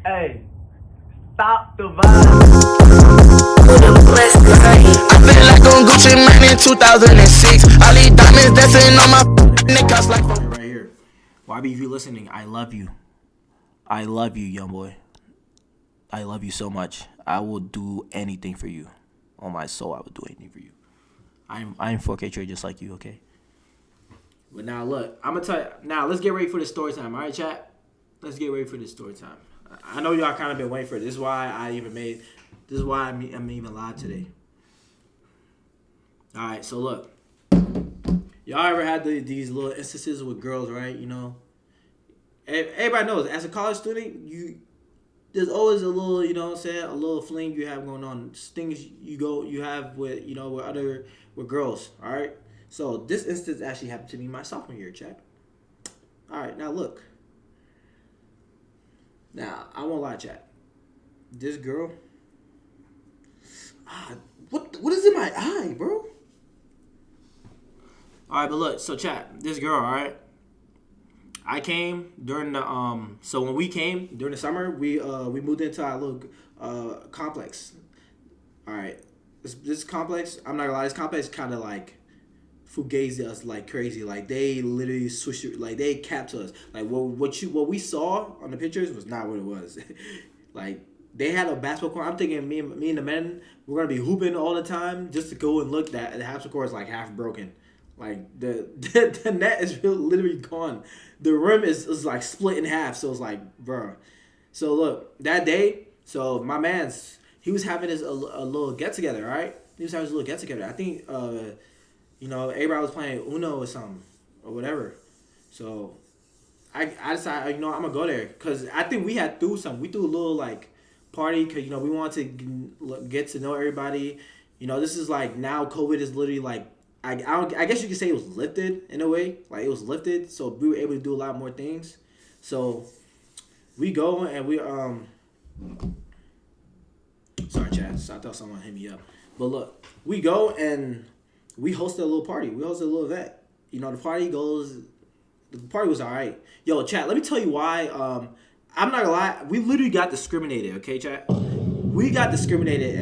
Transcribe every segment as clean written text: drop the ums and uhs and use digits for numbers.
Hey, stop the vibe. I feel like I'm Gucci man in 2006. All these diamonds dancing on my niggas like right here. YB, if you listening, I love you. I love you, young boy. I love you so much. I will do anything for you. On my soul, I will do anything for you. I'm 4K trade just like you, okay? But now look, I'm gonna tell you. Now let's get ready for the story time. All right, chat. Let's get ready for the story time. I know y'all kind of been waiting for it. This is why I even made. This is why I'm even live today. All right, so look, y'all ever had these little instances with girls, right? You know, everybody knows as a college student, there's always a little, you know what I'm saying, a little fling you have going on. Things you have with, you know, with girls, all right? So this instance actually happened to me my sophomore year, chat. All right, now look. Now, I won't lie, chat. This girl, what is in my eye, bro? All right, but look, so chat, this girl, all right? I came during the so when we came during the summer, we moved into our little complex. All right, this complex, I'm not gonna lie, this complex kind of like fugazi us like crazy. Like they literally switched it, like they capped us. Like what we saw on the pictures was not what it was. Like they had a basketball court. I'm thinking me and the men we're gonna be hooping all the time just to go and look that the basketball court is like half broken. Like the net is literally gone. The rim is like split in half. So it's like, bro. So look, that day, so my man's he was having a little get together, right? He was having his little get together. I think you know, everybody was playing Uno or something or whatever. So I decided, you know, I'm gonna go there because I think we had threw something. We threw a little like party because you know we wanted to get to know everybody. You know, this is like now COVID is literally like I guess you could say it was lifted in a way. Like it was lifted, so we were able to do a lot more things. So we go and we sorry chat, so I thought someone hit me up. But look, we go and we hosted a little party. We hosted a little event. You know, the party was alright. Yo, chat, let me tell you why. I'm not gonna lie, we literally got discriminated, okay, chat? We got discriminated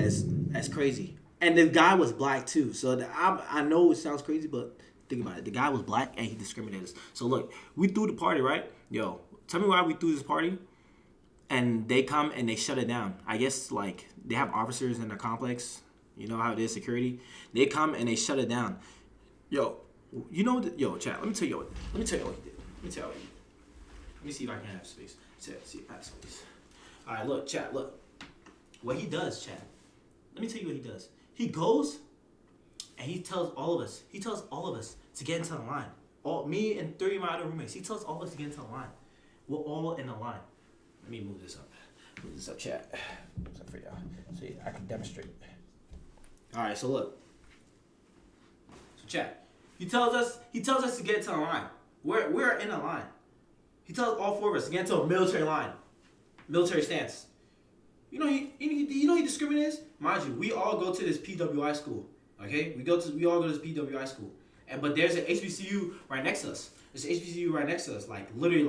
as crazy. And the guy was black too. So I know it sounds crazy, but think about it. The guy was black and he discriminated us. So look, we threw the party, right? Yo, tell me why we threw this party. And they come and they shut it down. I guess like they have officers in the complex. You know how it is, security. They come and they shut it down. Yo, you know what? Yo, chat. Let me tell you what he did. Let me see if I can have space. See if I have space. All right, look, chat. Look, what he does, chat. Let me tell you what he does. He goes and he tells all of us. He tells all of us to get into the line. Me and 3 of my other roommates. He tells all of us to get into the line. We're all in the line. Let me move this up. Move this up, chat. So for y'all, so I can demonstrate. All right, so look. So chat. He tells us to get into the line. We're in a line. He tells all 4 of us to get into a military line, military stance. You know he discriminates. Mind you, we all go to this PWI school. Okay, we all go to this PWI school, but there's an HBCU right next to us. There's an HBCU right next to us, like literally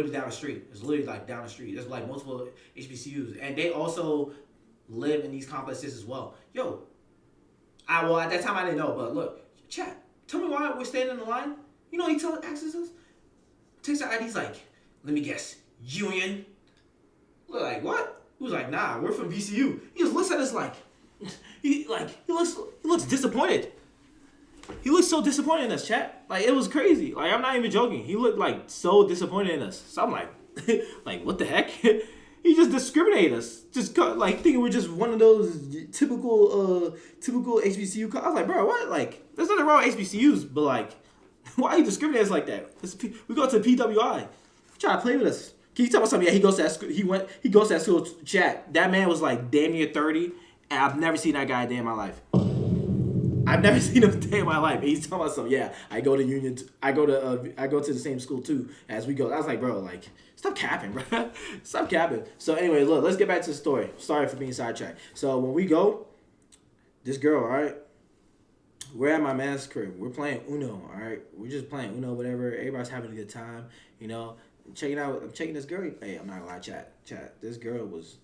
down the street. It's literally like down the street. There's like multiple HBCUs, and they also live in these complexes as well. Yo, well at that time I didn't know, but look, chat. Tell me why we're standing in the line. You know he asks us, takes our IDs like, let me guess, Union. We're like, what? He was like, nah, we're from VCU. He just looks at us like, he looks disappointed. He looked so disappointed in us, chat. Like it was crazy. Like I'm not even joking. He looked like so disappointed in us. So I'm like, like what the heck? He just discriminated us. Just like thinking we're just one of those typical HBCU. I was like, bro, what? Like there's nothing wrong with HBCUs, but like, why are you discriminating us like that? We go to PWI. Try to play with us. Can you tell me something? Yeah, he goes to that school. He goes to that school. Chat. That man was like damn near 30, and I've never seen that guy a day in my life. I've never seen him a day in my life. And he's talking about something. Yeah, I go to Union. I go to the same school too as we go. I was like, bro, like stop capping, bro. Stop capping. So anyway, look, let's get back to the story. Sorry for being sidetracked. So when we go, this girl, all right, we're at my man's crib. We're playing Uno, all right. We're just playing Uno, whatever. Everybody's having a good time, you know. I'm checking this girl. Hey, I'm not gonna lie, chat. This girl was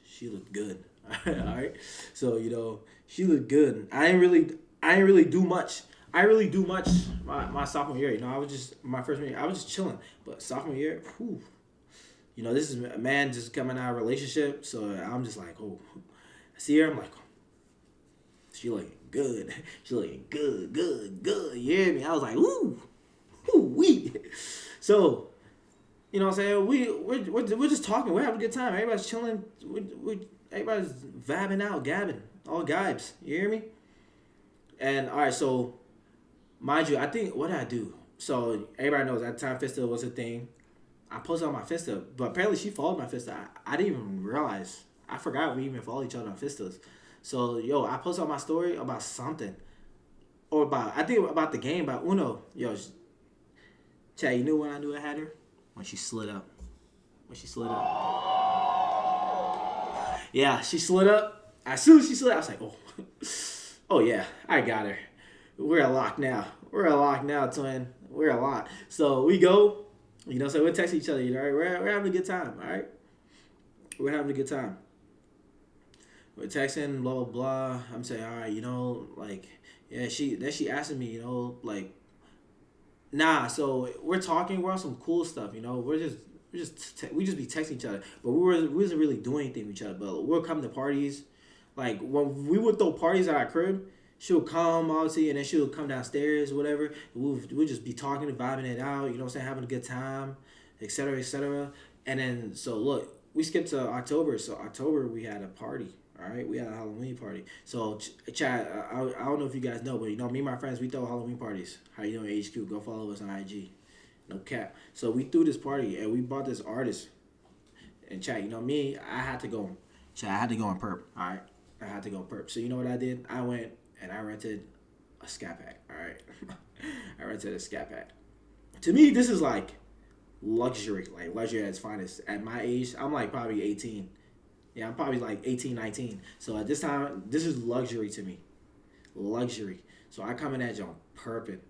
she looked good. All right. So she looked good. I ain't really do much. I didn't really do much my sophomore year. I was just my freshman year. I was just chilling. But sophomore year, whew, this is a man just coming out of a relationship. So I'm just like, oh, I see her. I'm like, she looking good. She looking good, good, good. You hear me? I was like, ooh, wee. So, what I'm saying? We're just talking. We're having a good time. Everybody's chilling. Everybody's vibing out, gabbing, all gibes. You hear me? And all right, so mind you, I think what did I do? So everybody knows at the time Fista was a thing. I posted on my Fista, but apparently she followed my Fista. I didn't even realize. I forgot we even follow each other on Fistas. So I posted on my story about something, or about the game about Uno. Chad, you knew when I knew I had her? When she slid up. Yeah, she slid up. As soon as she slid up, I was like, oh yeah, I got her. We're locked now. Twin. We're locked. So we go, so we're texting each other, right? We're having a good time, all right? We're having a good time. We're texting, blah, blah, blah. I'm saying, all right, she asking me, nah, so we're talking, we're on some cool stuff, we just be texting each other, but we wasn't really doing anything with each other, but we'll come to parties, like when we would throw parties at our crib, she'll come obviously, and then she'll come downstairs, whatever, we'll just be talking and vibing it out, having a good time, etc., and then, so look, we skipped to October, so October we had a party. All right, we had a Halloween party. So, Chad, I don't know if you guys know, but me and my friends, we throw Halloween parties. How you doing, HQ? Go follow us on IG. No cap. So we threw this party and we brought this artist. And Chad, me, I had to go. Chad, I had to go on perp. All right, I had to go on perp. So you know what I did? I went and I rented a scat pack. All right, I rented a scat pack. To me, this is like luxury at its finest. At my age, I'm like probably 18. Yeah, I'm probably like 18, 19. So at this time, this is luxury to me. Luxury. So I come in that joint perping.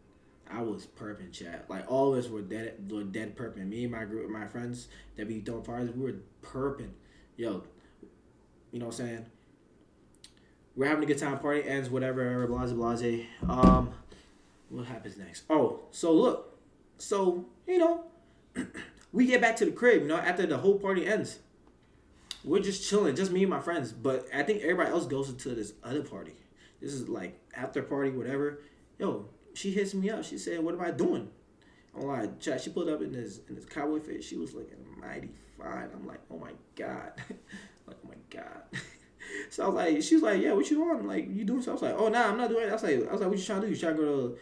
I was perping, chat. Like all of us were dead perping. Me and my group, my friends that be throwing parties, we were perping. Yo, you know what I'm saying? We're having a good time. Party ends, whatever, blase. What happens next? Oh, so look. So, we get back to the crib, after the whole party ends. We're just chilling, just me and my friends. But I think everybody else goes into this other party. This is like after party, whatever. Yo, she hits me up. She said, "What am I doing?" I'm like, chat. She pulled up in this cowboy fit. She was looking mighty fine. I'm like, oh my god, like oh my god. So I was like, she was like, yeah, what you on? Like you doing? So I was like, oh nah, I'm not doing it. I was like, what you trying to do? You trying to go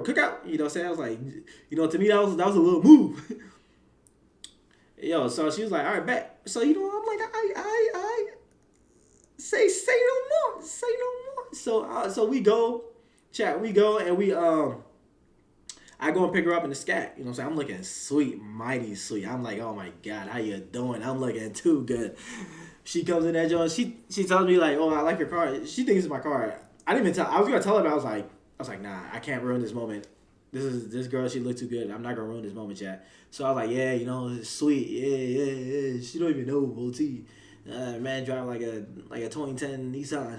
cookout? You know what I'm saying? I was like, to me that was a little move. Yo, so she was like, all right, bet. So, I'm like, I say no more. So we go, chat, and we, I go and pick her up in the scat. You know what I'm saying? I'm looking sweet, mighty sweet. I'm like, oh my God, how you doing? I'm looking too good. She comes in that joint. She tells me like, oh, I like your car. She thinks it's my car. I didn't even tell. I was gonna tell her, but I was like, nah, I can't ruin this moment. This girl, she looked too good. I'm not gonna ruin this moment, chat. So I was like, yeah, it's sweet. Yeah. She don't even know OT. Man driving like a 2010 Nissan,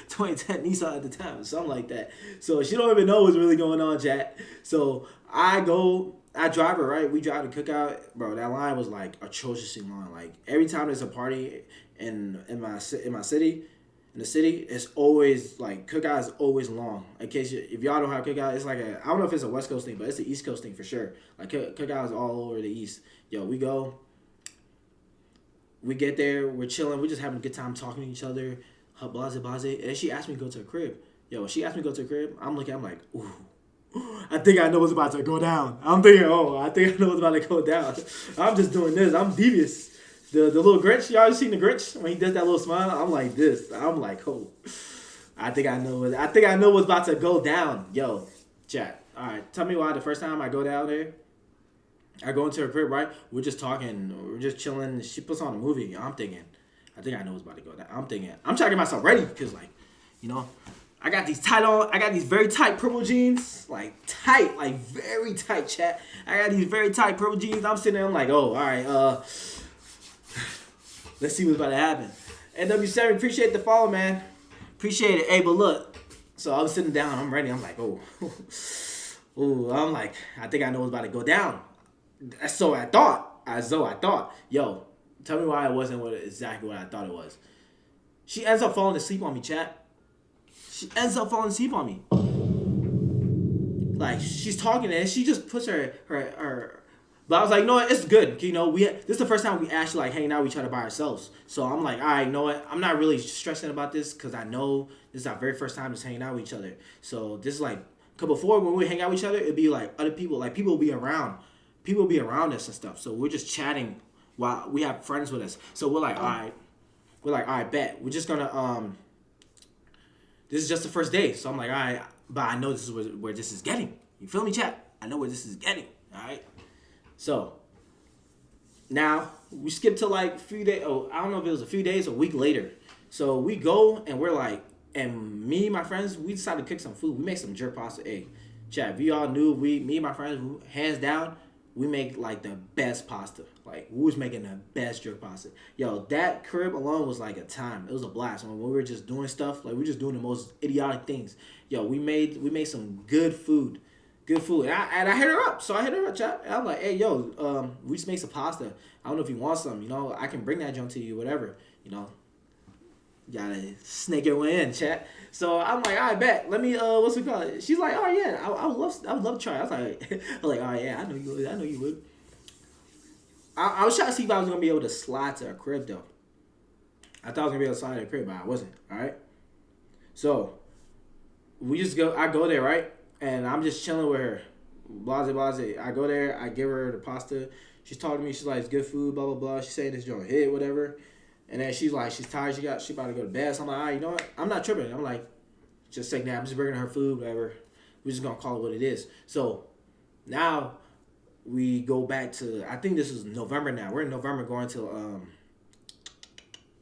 2010 Nissan at the time, something like that. So she don't even know what's really going on, chat. So I drive her, right? We drive to Cookout, bro. That line was like atrociously long. Like every time there's a party in my city. In the city, it's always like Cookout is always long. In case if y'all don't have Cookout, it's like I don't know if it's a West Coast thing, but it's the East Coast thing for sure. Like Cookout is all over the East. Yo, we get there, we're chilling, we're just having a good time talking to each other, blase. And then she asked me to go to her crib. Yo, she asked me to go to her crib. I'm like, ooh, I think I know what's about to go down. I'm thinking, I think I know what's about to go down. I'm just doing this. I'm devious. The little Grinch, y'all seen the Grinch when he does that little smile? I'm like this. I'm like, oh, I think I know what's about to go down. Yo, chat. All right, tell me why the first time I go down there, I go into her crib, right? We're just talking, we're just chilling. She puts on a movie. I'm thinking, I think I know what's about to go down. I'm trying to get myself ready because, like, I got these tight on. I got these very tight purple jeans, like tight, like very tight, chat. I got these very tight purple jeans. I'm sitting there. I'm like, oh, all right. Let's see what's about to happen. NW7, appreciate the follow, man. Appreciate it. Hey, but look. So I was sitting down. I'm ready. I'm like, oh, oh. I'm like, I think I know what's about to go down. So I thought. Yo, tell me why it wasn't exactly what I thought it was. She ends up falling asleep on me, chat. She ends up falling asleep on me. Like, she's talking and she just puts her. But I was like, you know what? It's good. You know, this is the first time we actually like hanging out with each other by ourselves. So I'm like, all right, you know what? I'm not really stressing about this because I know this is our very first time just hanging out with each other. So this is like, because before when we hang out with each other, it'd be like other people, like people will be around. People will be around us and stuff. So we're just chatting while we have friends with us. So we're like, all right. We're like, all right, bet. We're just gonna this is just the first day. So I'm like, all right, but I know this is where this is getting. You feel me, chat? I know where this is getting. All right. So now we skip to like a few days. Oh, I don't know if it was a few days or a week later. So we go and we're like, and me and my friends, we decided to cook some food. We make some jerk pasta. Hey, chat, if you all knew, me and my friends, hands down, we make like the best pasta. Like we was making the best jerk pasta. Yo, that crib alone was like a time. It was a blast. When we were just doing stuff, like we were just doing the most idiotic things. Yo, we made some good food. Good food. And I hit her up. So I hit her up, chat. And I'm like, hey, yo, we just made some pasta. I don't know if you want some. You know, I can bring that junk to you, whatever. You know, gotta snake your way in, chat. So I'm like, all right, bet. Let me, what's it called? She's like, oh yeah, I would love to try. I was like, all right, yeah, I know you would. I was trying to see if I was gonna be able to slide to her crib though. I thought I was gonna be able to slide to her crib, but I wasn't. All right. So I go there, right, and I'm just chilling with her. Blase. I go there. I give her the pasta. She's talking to me. She's like, it's good food. Blah blah blah. She's saying this joint hit, whatever. And then she's like, she's tired. She about to go to bed. So I'm like, all right, you know what? I'm not tripping. I'm like, just take that. I'm just bringing her food, whatever. We're just gonna call it what it is. So now we go back to, I think this is November now. We're in November going to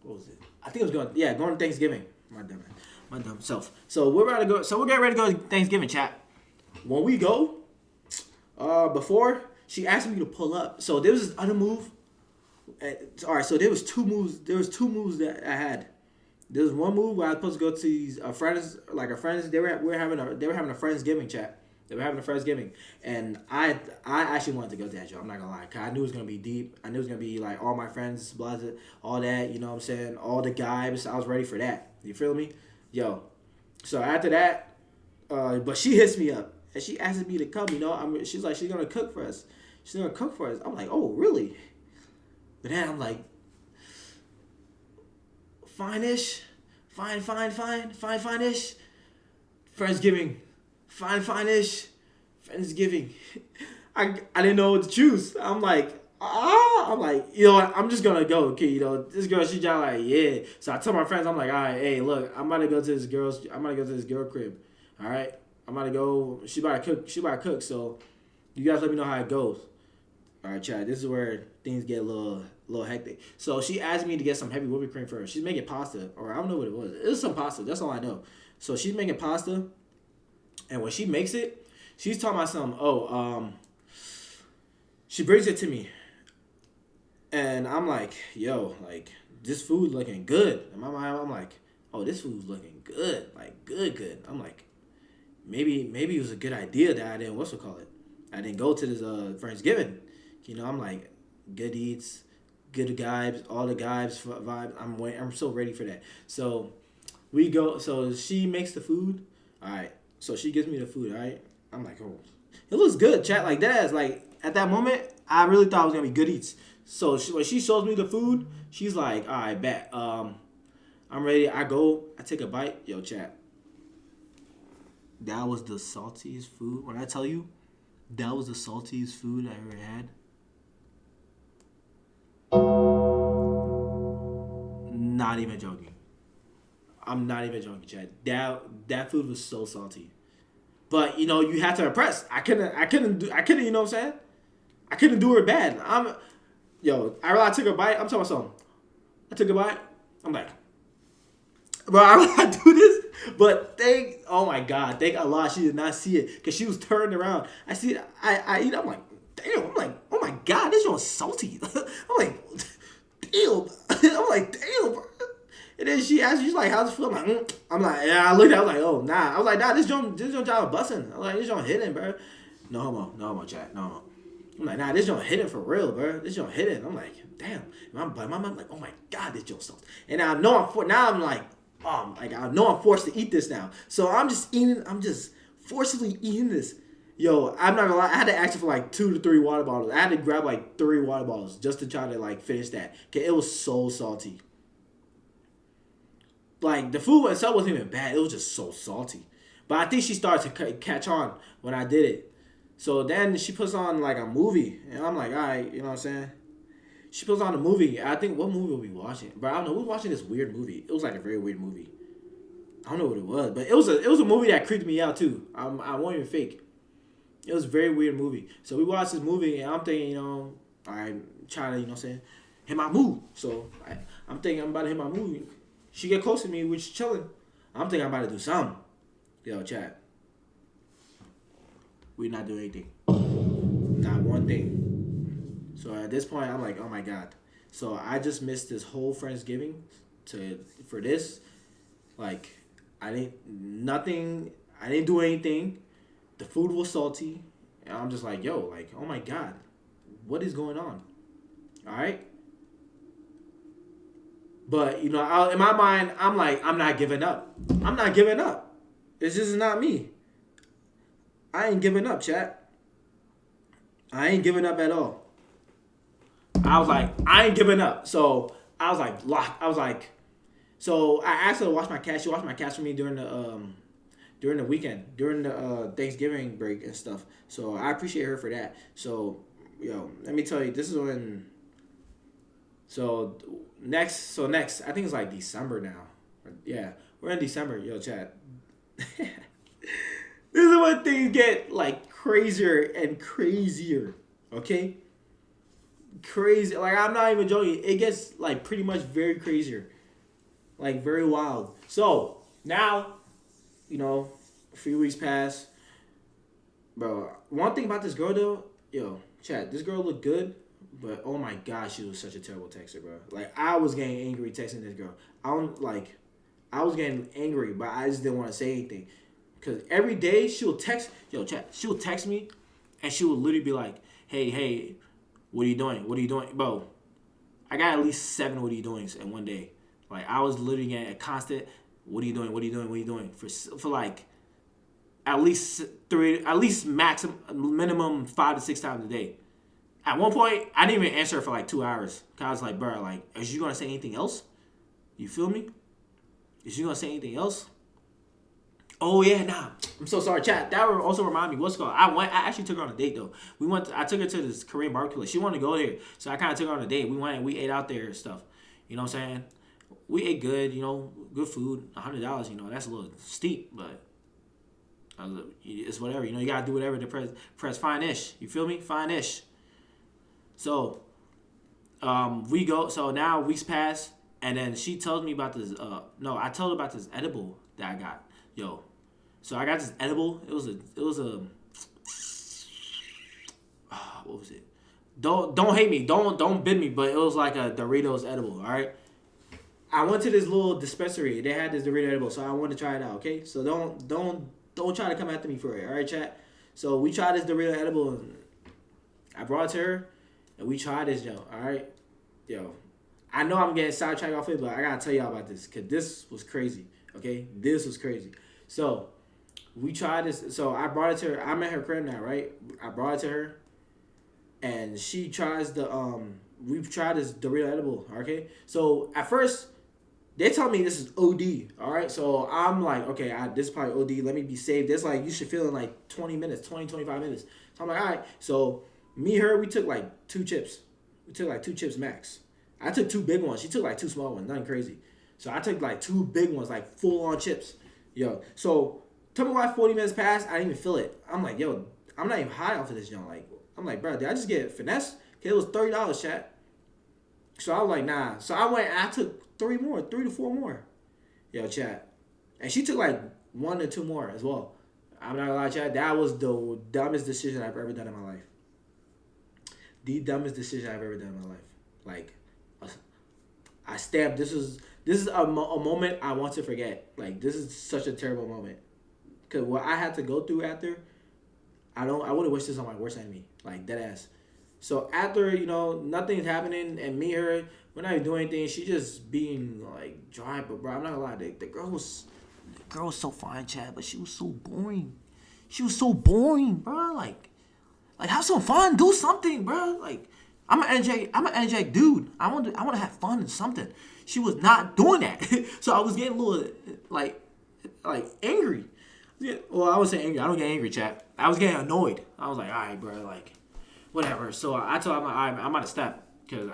what was it? I think it was going to Thanksgiving. My dumb self. So we're about to go. So we're getting ready to go to Thanksgiving, chat. When we go, before she asked me to pull up. So there was this other move. All right, so there was two moves. There was two moves that I had. There was one move where I was supposed to go to these friends, like our friends. They were having a Friendsgiving, chat. They were having a Friendsgiving, and I actually wanted to go to that show. I'm not gonna lie, 'cause I knew it was gonna be deep. I knew it was gonna be like all my friends, blah, blah, all that. You know what I'm saying? All the guys. I was ready for that. You feel me? Yo. So after that, but she hits me up and she asks me to come. You know, she's like, she's gonna cook for us. She's gonna cook for us. I'm like, oh really? But then I'm like, fine-ish. Fine-ish. Friendsgiving. Fine-ish. Friendsgiving. I didn't know what to choose. I'm like, you know what? I'm just gonna go. Okay, you know, this girl, she just like, yeah. So I tell my friends, I'm like, all right, hey, look, I'm about to go to this girl crib. All right, I'm about to go. She about to cook. So you guys let me know how it goes. All right, Chad. This is where things get a little hectic. So she asked me to get some heavy whipping cream for her. She's making pasta, or I don't know what it was. It was some pasta. That's all I know. So she's making pasta, and when she makes it, she's talking about something. She brings it to me, and I'm like, yo, like this food looking good. In my mind, I'm like, oh, this food's looking good, like good. I'm like, maybe it was a good idea that I didn't I didn't go to this Friendsgiving. You know, I'm like, good eats, good vibes, all the vibes, vibe. I'm so ready for that. So we go. So she makes the food. All right. So she gives me the food. All right. I'm like, oh, it looks good, chat. Like that is like at that moment, I really thought it was gonna be good eats. So when she shows me the food, she's like, all right, bet. I'm ready. I take a bite. Yo, chat. That was the saltiest food. When I tell you, that was the saltiest food I ever had. Not even joking. I'm not even joking, Chad. That food was so salty. But you know, you had to impress. I couldn't, you know what I'm saying? I couldn't do her bad. I took a bite. I'm talking about something. I took a bite. I'm like, bro, I would not do this. But oh my God, thank Allah she did not see it because she was turned around. I see it. I eat. I'm like, damn. I'm like, oh my God, this joint's salty. I'm like, damn. I'm like, damn, bro. And then she asked me, she's like, how's it feel? I'm like, I'm like, yeah. I looked at, I was like, oh nah. I was like, nah, this joint job busting. I was like, this joint hitting, bro. No homo, chat, no homo. I'm like, nah, this joint hitting for real, bro. This joint hitting. I'm like, damn. But my mom like, oh my God, this joint salty. And I know I'm like, I know I'm forced to eat this now. So I'm just forcibly eating this. Yo, I'm not gonna lie, I had to ask for like 2 to 3 water bottles. I had to grab like 3 water bottles just to try to like finish that. Okay, it was so salty. Like the food itself wasn't even bad. It was just so salty. But I think she started to catch on when I did it. So then she puts on like a movie, and I'm like, all right, you know what I'm saying? She puts on a movie. I think what movie were we watching? But I don't know. We were watching this weird movie. It was like a very weird movie. I don't know what it was, but it was a movie that creeped me out too. I won't even fake. It was a very weird movie. So we watched this movie, and I'm thinking, you know, I'm trying to, you know what I'm saying, hit my mood. So I'm thinking I'm about to hit my mood. She get close to me, we're just chilling. I'm thinking I'm about to do something. Yo, chat. We're not doing anything. Not one thing. So at this point, I'm like, oh my God. So I just missed this whole Friendsgiving for this. Like, I didn't do anything. The food was salty. And I'm just like, yo, like, oh my God. What is going on? All right? But, you know, in my mind, I'm like, I'm not giving up. I'm not giving up. It's just not me. I ain't giving up, chat. I ain't giving up at all. I was like, I ain't giving up. So I was like, locked. I was like, so I asked her to watch my cats. She watched my cats for me during the weekend, during the Thanksgiving break and stuff. So I appreciate her for that. So, yo, let me tell you, this is when. So next, I think it's like December now. Yeah, we're in December, yo, chat. This is when things get like crazier and crazier. Okay, crazy. Like I'm not even joking. It gets like pretty much very crazier, like very wild. So now, you know, a few weeks pass. Bro, one thing about this girl though, yo, chat, this girl looked good. But oh my gosh, she was such a terrible texter, bro. Like I was getting angry texting this girl. I was getting angry, but I just didn't want to say anything. Cause every day she will text, yo, chat. She will text me, and she will literally be like, "Hey, what are you doing? What are you doing, bro?" I got at least 7 "what are you doings" in one day. Like I was literally getting a constant, "What are you doing? What are you doing? What are you doing?" For like at least minimum 5 to 6 times a day. At one point, I didn't even answer her for like 2 hours. Cause I was like, bro, like, is you gonna say anything else? You feel me? Is you gonna say anything else? Oh yeah, nah. I'm so sorry, chat. That also remind me. What's it called? I actually took her on a date though. I took her to this Korean barbecue place. She wanted to go there, so I kind of took her on a date. We went and we ate out there and stuff. You know what I'm saying? We ate good. You know, good food. $100. You know, that's a little steep, but it's whatever. You know, you gotta do whatever to press fine-ish. You feel me? Fine-ish. So, we go. So now weeks pass, and then she tells me about this. I told her about this edible that I got. Yo, so I got this edible. It was a. What was it? Don't hate me. Don't bid me. But it was like a Doritos edible. All right. I went to this little dispensary. They had this Dorito edible, so I wanted to try it out. Okay. So don't try to come after me for it. All right, chat. So we tried this Dorito edible. And I brought it to her. And we tried this, yo, all right? Yo, I know I'm getting sidetracked off it, but I got to tell y'all about this because this was crazy, okay? This was crazy. So, we tried this. So, I brought it to her. I'm at her crib now, right? I brought it to her. And she tries we've tried this Dorito edible, okay? So, at first, they tell me this is OD, all right? So, I'm like, okay, this is probably OD. Let me be safe. This, like, you should feel in, like, 25 minutes. So, I'm like, all right. So, me, her, we took like 2 chips. We took like 2 chips max. I took 2 big ones. She took like 2 small ones. Nothing crazy. So I took like 2 big ones, like full on chips. Yo, so tell me why 40 minutes passed. I didn't even feel it. I'm like, yo, I'm not even high off of this, like, I'm like, bro, did I just get finesse? Okay, it was $30, chat. So I was like, nah. So I went and I took 3 to 4 more. Yo, chat. And she took like 1 or 2 more as well. I'm not gonna lie, chat. That was the dumbest decision I've ever done in my life. The dumbest decision I've ever done in my life. Like, I stamped. This is a moment I want to forget. Like, this is such a terrible moment. Cause what I had to go through after, I wouldn't wish this on my worst enemy. Like, dead ass. So after, nothing's happening and me and her, we're not even doing anything. She just being like dry, but bro, I'm not gonna lie, the girl was so fine, Chad, but she was so boring. She was so boring, bro. Like have some fun, do something, bro. Like, I'm an energetic dude. I want to have fun and something. She was not doing that, so I was getting a little like angry. Well, I would say angry. I don't get angry, chat. I was getting annoyed. I was like, all right, bro, like, whatever. So I told him I'm out of step because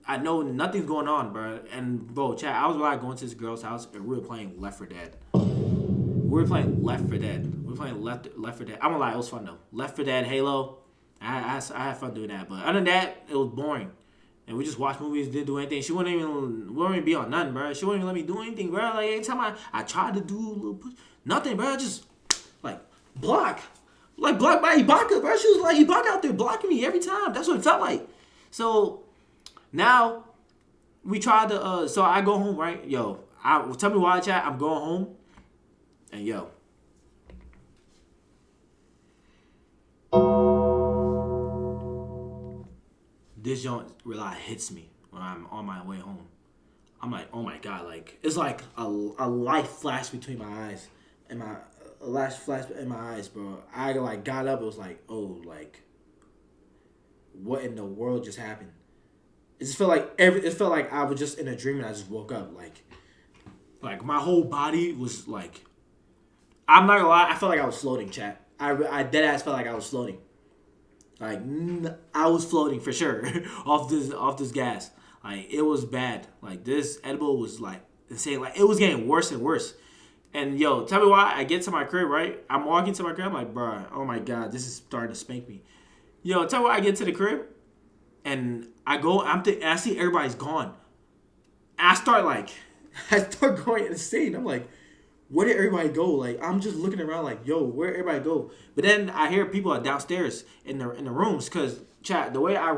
I know nothing's going on, bro. And bro, chat, I was like going to this girl's house and we were playing Left 4 Dead. We were playing Left 4 Dead. We were playing Left 4 Dead. I'm gonna lie, it was fun though. Left 4 Dead, Halo. I had fun doing that, but other than that, it was boring. And we just watched movies, didn't do anything. She wouldn't even be on nothing, bro. She wouldn't even let me do anything, bro. Like, anytime I tried to do a little push, nothing, bro. Just like block by Ibaka, bro. She was like Ibaka out there blocking me every time. That's what it felt like. So now we tried to. So I go home, right? Yo, tell me why, chat. I'm going home, and yo. This joint really hits me when I'm on my way home. I'm like, oh my god, like it's like a light flash between my eyes, and a last flash in my eyes, bro. I like got up. It was like, oh, like what in the world just happened? It just felt like I was just in a dream and I just woke up. Like my whole body was like, I'm not gonna lie, I felt like I was floating, chat. I dead ass felt like I was floating. Like, I was floating for sure off this gas. Like, it was bad. Like, this edible was like insane. Like, it was getting worse and worse. And yo, tell me why. I get to my crib, right? I'm walking to my crib. I'm like, bro, oh my god, this is starting to spank me. Yo, tell me why. I get to the crib, and I go. And I see everybody's gone. And I start going insane. I'm like, where did everybody go? Like, I'm just looking around like, yo, where everybody go? But then I hear people are downstairs in the rooms, cause chat, the way our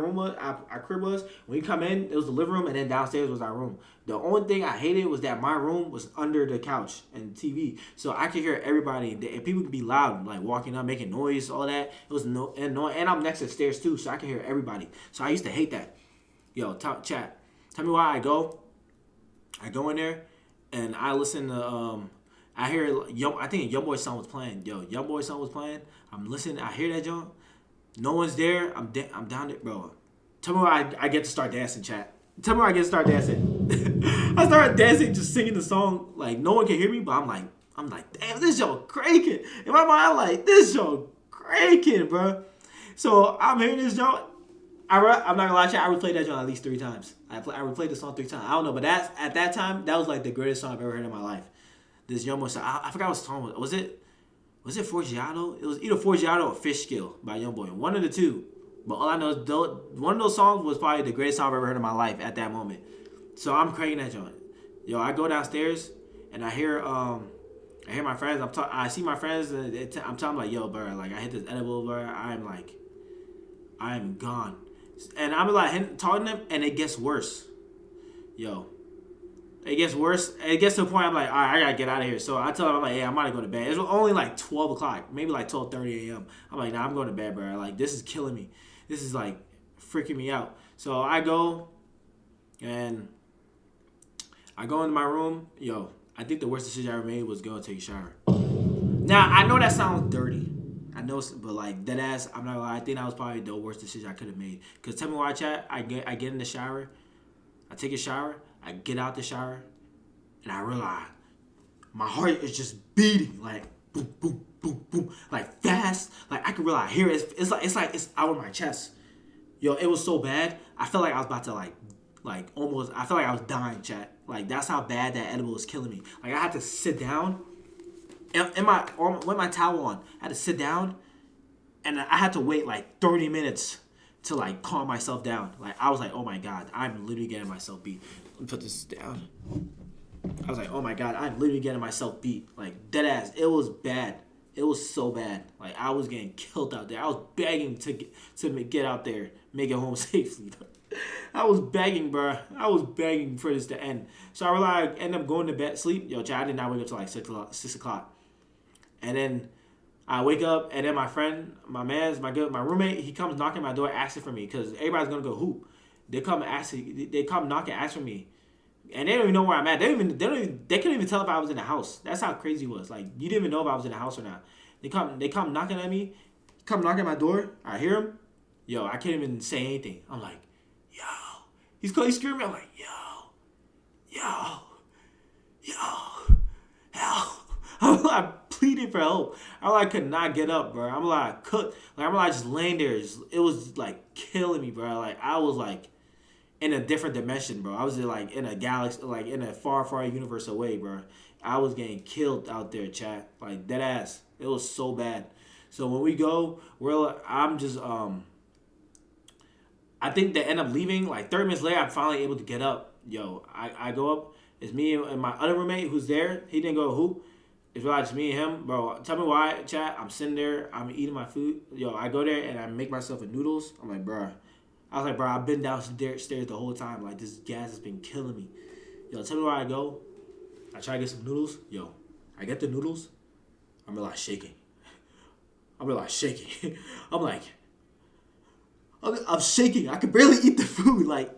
crib was, when you come in, it was the living room, and then downstairs was our room. The only thing I hated was that my room was under the couch and TV, so I could hear everybody, and people could be loud, like walking up, making noise, all that. It was annoying, and I'm next to the stairs too, so I could hear everybody. So I used to hate that. Yo, chat, tell me why I go in there, and I listen to I hear I think YoungBoy song was playing. Yo, YoungBoy song was playing. I'm listening. I hear that joint. No one's there. I'm down there, bro. Tell me why I get to start dancing, chat. Tell me why I get to start dancing. I started dancing, just singing the song. Like, no one can hear me, but I'm like, damn, this joint cranking. In my mind, I'm like, this joint cranking, bro. So I'm hearing this joint. I'm not gonna lie, chat. I replayed that joint at least 3 times. I replayed the song 3 times. I don't know, but at that time, that was like the greatest song I've ever heard in my life. This YoungBoy song, I forgot what song was. Was it Forgiato? It was either Forgiato or Fish Skill by YoungBoy. One of the two. But all I know is one of those songs was probably the greatest song I've ever heard in my life at that moment. So I'm cranking that joint. Yo, I go downstairs and I hear my friends. I see my friends and I'm telling them like, yo, bro, like I hit this edible, bro. I am gone. And I'm like talking to them, and it gets worse. Yo. It gets worse. It gets to a point I'm like, all right, I gotta get out of here. So I tell them, I'm like, hey, I'm about to go to bed. It's only like 12 o'clock, maybe like 12:30 a.m. I'm like, nah, I'm going to bed, bro. Like, this is killing me. This is like freaking me out. So I go and I go into my room. Yo, I think the worst decision I ever made was go and take a shower. Now, I know that sounds dirty. I know, but like dead ass, I'm not gonna lie. I think that was probably the worst decision I could have made. Cause tell me why, chat. I get in the shower. I take a shower. I get out the shower, and I realize my heart is just beating like boom, boom, boom, boom, like fast. Like I can really hear it. It's like it's out of my chest. Yo, it was so bad. I felt like I was about to like almost. I felt like I was dying, chat. Like that's how bad that edible was killing me. Like I had to sit down, with my towel on. I had to sit down, and I had to wait like 30 minutes to like calm myself down. Like I was like, oh my god, I'm literally getting myself beat. Let me put this down. I was like, oh my god, I'm literally getting myself beat. Like, dead ass. It was bad. It was so bad. Like, I was getting killed out there. I was begging to get out there, make it home safely. I was begging, bro. I was begging for this to end. So I end up going to bed, sleep. Yo, chat, I did not wake up till like 6 o'clock. And then I wake up, and then my friend, my roommate, he comes knocking at my door asking for me because everybody's going to go hoop. They come knocking, asking for me. And they don't even know where I'm at. They couldn't even tell if I was in the house. That's how crazy it was. Like, you didn't even know if I was in the house or not. They come knocking at me, come knocking at my door. I hear him. Yo, I can't even say anything. I'm like, yo. He's screaming. I'm like, yo, help. I pleaded for help. I could not get up, bro. I'm just laying there. It was like killing me, bro. Like, I was like in a different dimension, bro. I was like in a galaxy, like in a far, far universe away, bro. I was getting killed out there, chat. Like, dead ass. It was so bad. So when we go, I'm just I think they end up leaving. Like 30 minutes later, I'm finally able to get up. Yo, I go up. It's me and my other roommate who's there. He didn't go hoop. It's really just me and him, bro. Tell me why, chat. I'm sitting there. I'm eating my food. Yo, I go there and I make myself a noodles. I'm like, bro. I've been downstairs the whole time. Like, this gas has been killing me. Yo, tell me where I go. I try to get some noodles. Yo, I get the noodles. I'm like shaking. I'm like, I'm shaking. I could barely eat the food. Like,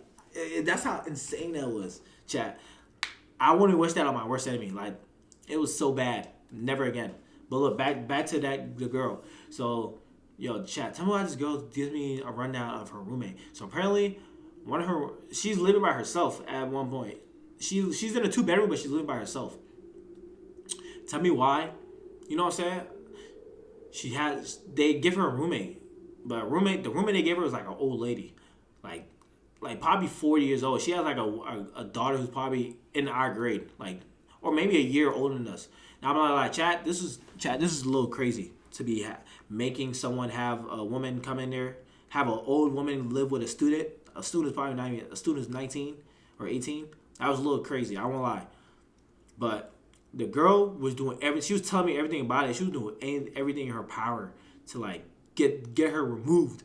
that's how insane that was, chat. I wouldn't wish that on my worst enemy. Like, it was so bad. Never again. But look, back to the girl. So, yo, chat, tell me why this girl gives me a rundown of her roommate. So apparently, she's living by herself at one point. She's in a 2-bedroom, but she's living by herself. Tell me why. You know what I'm saying? They give her a roommate. But the roommate they gave her was like an old lady. Like probably 40 years old. She has like a daughter who's probably in our grade. Like, or maybe a year older than us. Now I'm like, chat, this is a little crazy to be making someone have a woman come in there, have an old woman live with a student. A student's probably not even, a student's 19 or 18. That was a little crazy. I won't lie. But the girl was doing everything. She was telling me everything about it. She was doing everything in her power to like get her removed.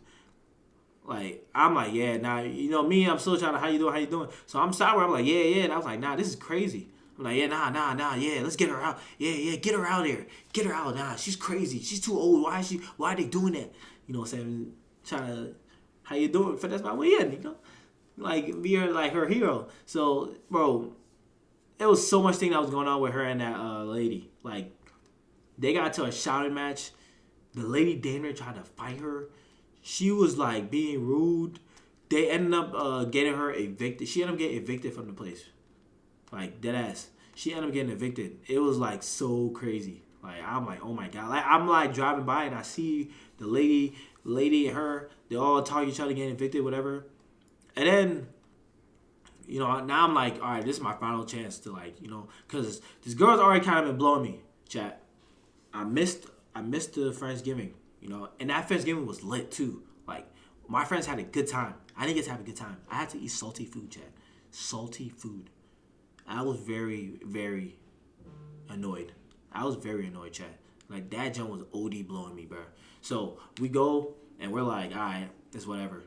Like, I'm like, yeah, nah, you know me, I'm still trying to, how you doing? So I'm sour. I'm like, yeah. And I was like, nah, this is crazy. I'm like, yeah, nah, yeah, let's get her out. Yeah, get her out there. Get her out. Nah, she's crazy. She's too old. Why are they doing that? You know what I'm saying? Trying to, how you doing? That's my way in, you know? Like, be her hero. So, bro, it was so much thing that was going on with her and that lady. Like, they got to a shouting match. The lady damn near tried to fight her. She was like being rude. They ended up getting her evicted. She ended up getting evicted from the place. Like, dead ass. She ended up getting evicted. It was like so crazy. Like, I'm like, oh my god. Like, I'm like driving by and I see the lady and her. They all talk each other getting evicted, whatever. And then, you know, now I'm like, all right, this is my final chance to like, you know, because this girl's already kind of been blowing me, chat. I missed the Friendsgiving, you know, and that Friendsgiving was lit too. Like, my friends had a good time. I didn't get to have a good time. I had to eat salty food, chat. Salty food. I was very, very annoyed. Chat. Like, that jump was OD blowing me, bro. So we go and we're like, all right, it's whatever.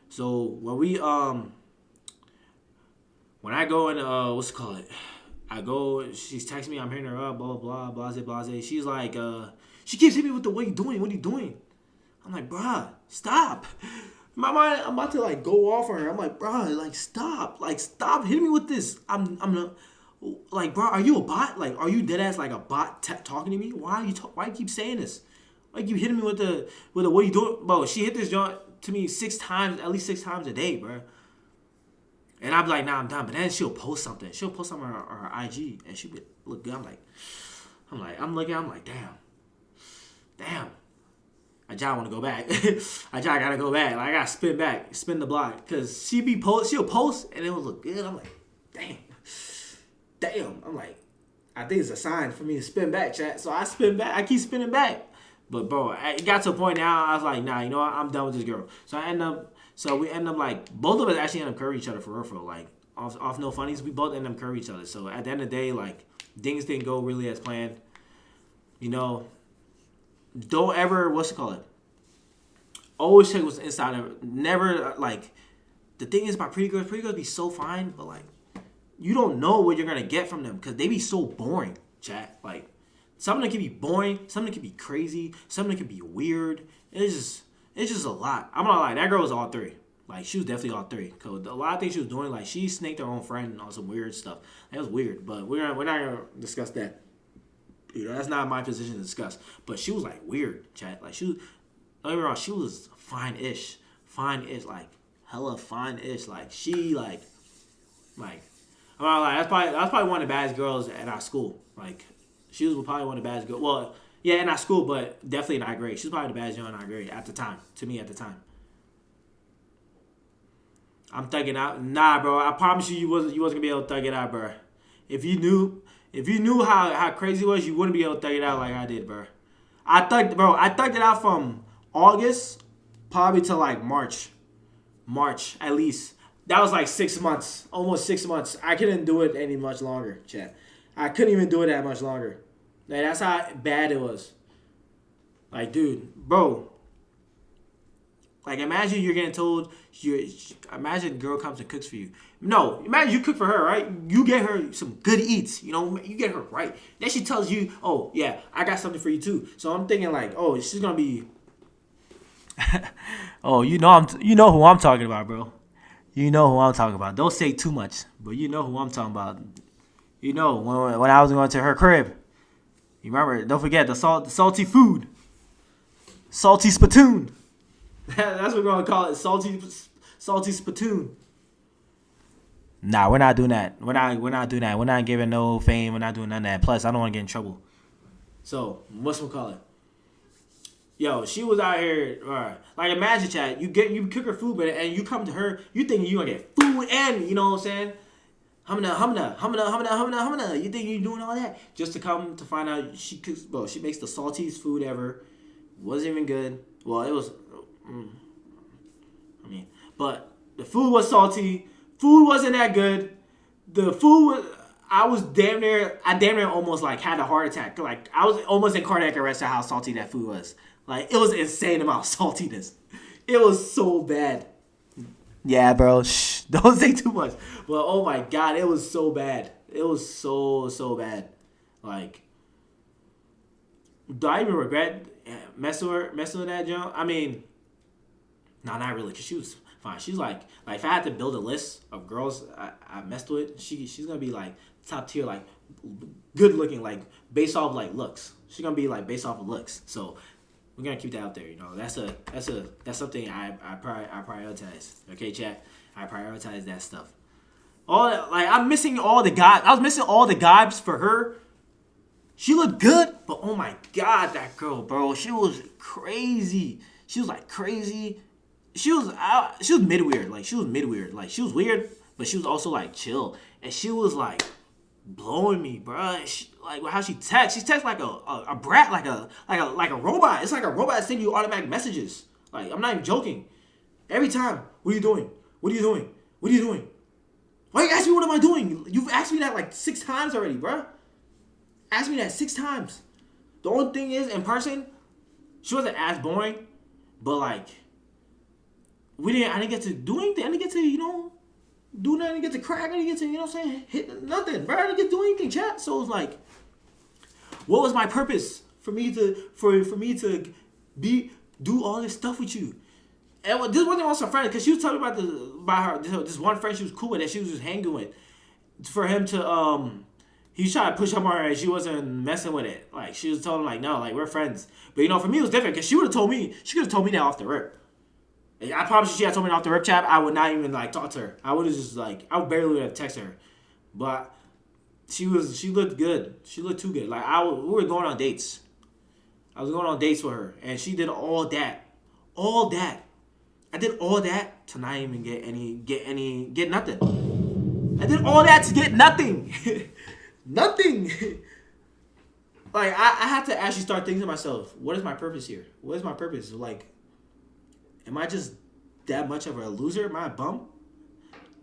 So when I go and what's it called? I go, she's texting me, I'm hearing her up, blah, blah, blase. She's like, she keeps hitting me with the, what are you doing? I'm like, bruh, stop. In my mind, I'm about to like go off on her. I'm like, bruh, like stop hitting me with this. I'm not, like, bruh, are you a bot? Like, are you dead ass like a bot talking to me? Why you keep saying this? Why you keep hitting me with the what are you doing? Bro, she hit this joint to me at least six times a day, bruh. And I'm like, nah, I'm done. But then she'll post something. She'll post something on her IG, and she would look good. I'm like, damn. I just want to go back. I just gotta go back. Like, I gotta spin the block, cause she'll post, and it will look good. I'm like, damn. I'm like, I think it's a sign for me to spin back, chat. So I spin back. I keep spinning back. But bro, it got to a point now. I was like, nah, you know what? I'm done with this girl. So I end up So we end up like both of us actually end up curving each other for real, for real. Like off no funnies, we both end up curving each other. So at the end of the day, like things didn't go really as planned. You know, don't ever always check what's inside of it. Never like the thing is about pretty girls be so fine, but like you don't know what you're gonna get from them because they be so boring, chat. Like some of them can be boring, some of them can be crazy, some of them can be weird. It's just a lot. I'm not lie, that girl was all three. Like she was definitely all three. Cause a lot of things she was doing, like she snaked her own friend on some weird stuff. That was weird, but we're not gonna discuss that. You know, that's not my position to discuss. But she was like weird, chat. Like don't get me wrong, she was fine-ish, like hella fine-ish. Like she like I'm not like that's probably one of the baddest girls at our school. Like she was probably one of the baddest girls. Well, yeah, in our school, but definitely in our grade. She was probably the baddest girl in our grade at the time. To me, at the time. I'm thugging out. Nah, bro. I promise you wasn't gonna be able to thug it out, bro. If you knew how crazy it was, you wouldn't be able to thug it out like I did, bro. I thugged it out from August probably to like March at least. That was like 6 months, almost 6 months. I couldn't do it any much longer, chat. I couldn't even do it that much longer. Like that's how bad it was. Like, dude, bro. Like, imagine you're getting told imagine a girl comes and cooks for you. No, imagine you cook for her, right? You get her some good eats, you know, you get her right. Then she tells you, oh, yeah, I got something for you too. So I'm thinking like, oh, she's gonna be oh, you know who I'm talking about, bro. You know who I'm talking about. Don't say too much, but you know who I'm talking about. You know, when I was going to her crib. You remember, don't forget the salty food. Salty spittoon. That's what we're going to call it, salty spittoon. Nah, we're not doing that. We're not doing that. We're not giving no fame. We're not doing none of that. Plus, I don't want to get in trouble. So, what's we call it? Yo, she was out here, like imagine, chat, you cook her food, and you come to her, you thinking you gonna get food and, you know what I'm saying? Humna. You think you're doing all that just to come to find out she cooks, bro, she makes the saltiest food ever. Wasn't even good. Well, it was, but the food was salty. Food wasn't that good. The food was, I damn near almost like had a heart attack. Like I was almost in cardiac arrest at how salty that food was. Like, it was insane amount of saltiness. It was so bad. Yeah, bro. Shh. Don't say too much. But, oh, my God. It was so bad. It was so bad. Like, do I even regret messing with that junk? I mean, no, not really. Because she was fine. She's like if I had to build a list of girls I messed with, she's going to be, like, top tier, like, good looking, like, based off, like, looks. She's going to be, like, based off of looks. So, we're gonna keep that out there, you know. That's something I prioritize. Okay, chat. I prioritize that stuff. I'm missing all the guys. I was missing all the guys for her. She looked good, but oh my God, that girl, bro, she was crazy. She was like crazy. She was mid weird. Like she was mid weird. Like she was weird, but she was also like chill. And she was like blowing me, bro. Like how she texts. She texts like a brat, like a robot. It's like a robot sending you automatic messages. Like I'm not even joking. Every time, what are you doing? What are you doing? What are you doing? Why you ask me what am I doing? You've asked me that like 6 times already, bro. Asked me that 6 times. The only thing is, in person, she wasn't as boring, but like I didn't get to do anything. I didn't get to, do nothing. I didn't get to crack. I didn't get to, you know what I'm saying? Hit nothing, bro. I didn't get to do anything, chat. So it was like, what was my purpose for me to do all this stuff with you? And this wasn't also friend because she was telling me about this one friend she was cool with that she was just hanging with. For him to he tried to push up on her and she wasn't messing with it. Like she was telling him like no, like we're friends. But for me it was different because she would have told me that off the rip. I promise you, she had told me off the rip, chat. I would not even like talk to her. I would have just like I would barely have texted her, but she looked good. She looked too good. Like we were going on dates. I was going on dates with her, and she did all that. I did all that to not even get nothing. I did all that to get nothing, nothing. Like I had to actually start thinking to myself, what is my purpose here? What is my purpose? Like, am I just that much of a loser? Am I a bum?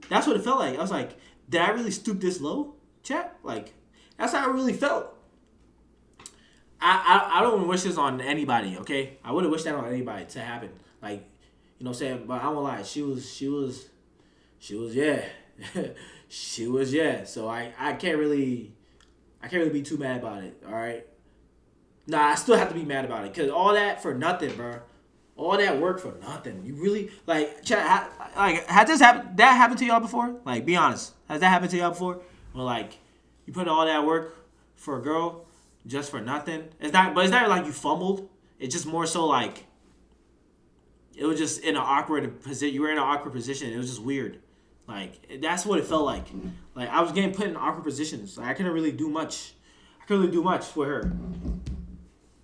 That's what it felt like. I was like, did I really stoop this low, chat? Like, that's how I really felt. I don't wish this on anybody, okay? I wouldn't wish that on anybody to happen. Like, you know what I'm saying? But I won't lie, she was yeah. She was yeah. So I can't really be too mad about it, alright? Nah, I still have to be mad about it. Cause all that for nothing, bro. All that work for nothing. You really like chat. Like, has that happened to y'all before? Like, be honest. Has that happened to y'all before? Or like, you put all that work for a girl just for nothing? It's not like you fumbled. It's just more so like it was just in an awkward position. You were in an awkward position. It was just weird. Like, that's what it felt like. Like, I was getting put in awkward positions. Like, I couldn't really do much. I couldn't really do much for her.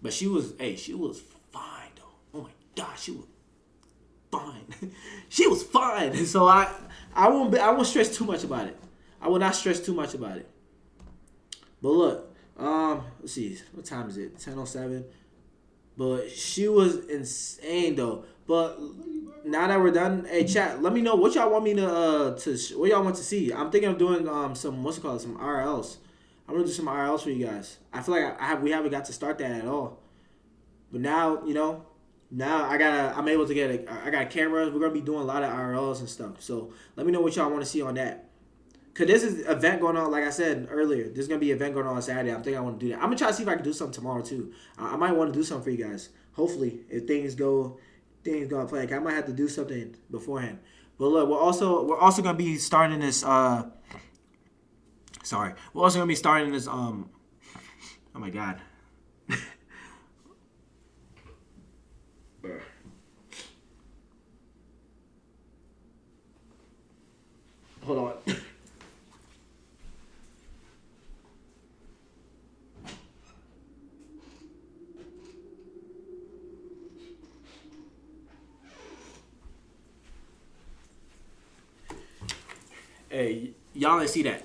But she was fine though. Oh my God, she was fine. She was fine. So I won't stress too much about it. I will not stress too much about it. But look, let's see, what time is it? 10:07. But she was insane though. But now that we're done, hey chat, let me know what y'all want me to what y'all want to see. I'm thinking of doing some some RLs. I'm gonna do some RLs for you guys. I feel like we haven't got to start that at all. But now, now I got a camera. We're gonna be doing a lot of RLs and stuff. So let me know what y'all want to see on that. Cause this is an event going on, like I said earlier. There's gonna be an event going on Saturday. I'm thinking I want to do that. I'm gonna try to see if I can do something tomorrow too. I might want to do something for you guys. Hopefully, if things go to plan, I might have to do something beforehand. But look, we're also gonna be starting this. We're also gonna be starting this. Oh my God. Hold on. Hey, y'all didn't see that.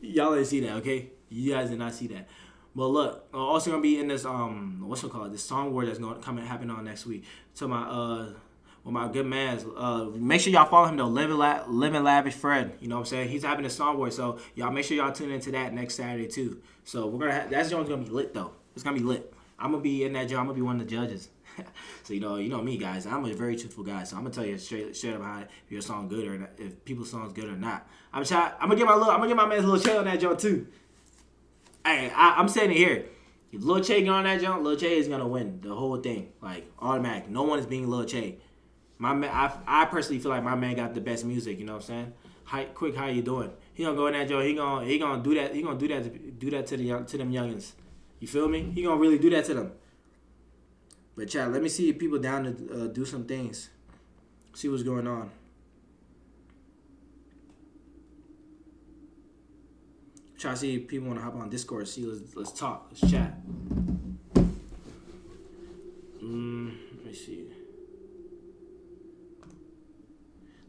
Y'all didn't see that, okay? You guys did not see that. But look, I'm also gonna be in this this song war that's gonna happen on next week. So with my good man's. Make sure y'all follow him though, Living Lavish Fred. You know what I'm saying? He's having a song war, so y'all make sure y'all tune into that next Saturday too. So we're gonna that joint's gonna be lit though. It's gonna be lit. I'm gonna be in that joint. I'm gonna be one of the judges. So you know me, guys. I'm a very truthful guy. So I'm gonna tell you straight up how if your song good or not, if people's song's good or not. I'm gonna get my man's Lil Che on that joint too. Hey, I'm saying it here. If Lil Che get on that joint, Lil Che is gonna win the whole thing, like automatic. No one is being Lil Che. My man, I personally feel like my man got the best music. You know what I'm saying? Quick, how you doing? He gonna go in that joint. He gonna do that. He gonna do that to them youngins. You feel me? He gonna really do that to them. But chat, let me see if people down to do some things. See what's going on. Try to see if people want to hop on Discord. See, let's talk. Let's chat. Let me see.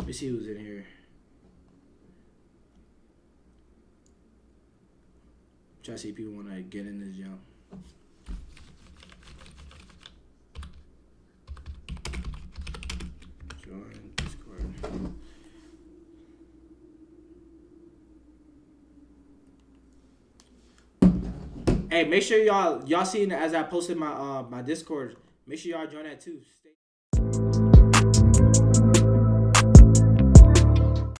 Let me see who's in here. Try to see if people want to get in this jump. Join Discord. Hey, make sure y'all seen as I posted my my Discord. Make sure y'all join that too.